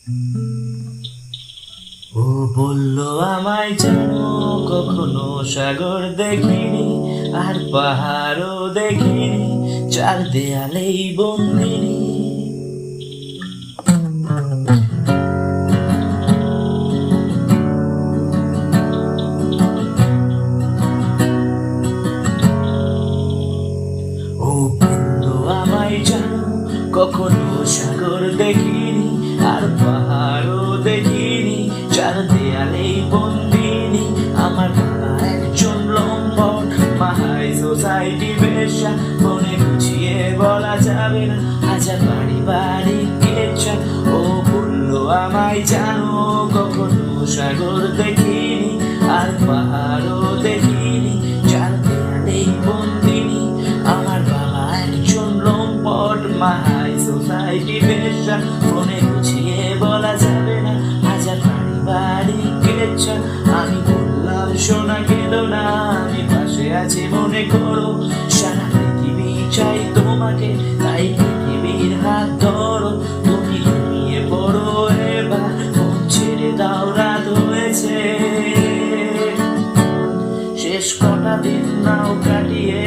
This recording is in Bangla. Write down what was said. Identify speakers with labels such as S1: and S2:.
S1: ও বললো আমায় জানো কখনো সাগর দেখিনি, আর পাহাড়ও দেখিনি, চার দেয়ালেই বন্দিনী। ও বললো আমায় জানো কখনো সাগর দেখিনি, আর পাহাড়ও দেখিনি, চার দেয়ালেই বন্দিনী। আমার বাবা একজন লম্পট, মাহাই সোসাইটি বেশা, মনে গুছিয়ে বলা যাবে না, হাজার বাড়ি বাড়ি কেচা। ও বললো আমায় জানো কখনো সাগর দেখিনি, আর পাহাড়ও দেখিনি, চার দেয়ালেই বন্দিনী। আমার বাবা একজন লম্পট, মাহাই সোসাইটি বেশা, মনে গুছিয়ে বলা যাবে না, হাজার বাড়ি বাড়ি কেচা। আমি বললাম শোনা গেল না, আমি পাশে আছি মনে করো, সারা পৃথিবী চাই তোমাকে, তাই পৃথিবীর হাত ধরো। তুমি ঘুমিয়ে পড়ো এবার, মন ছেড়ে দাও, রাত হয়েছে। শেষ কটা দিন নাও কাটিয়ে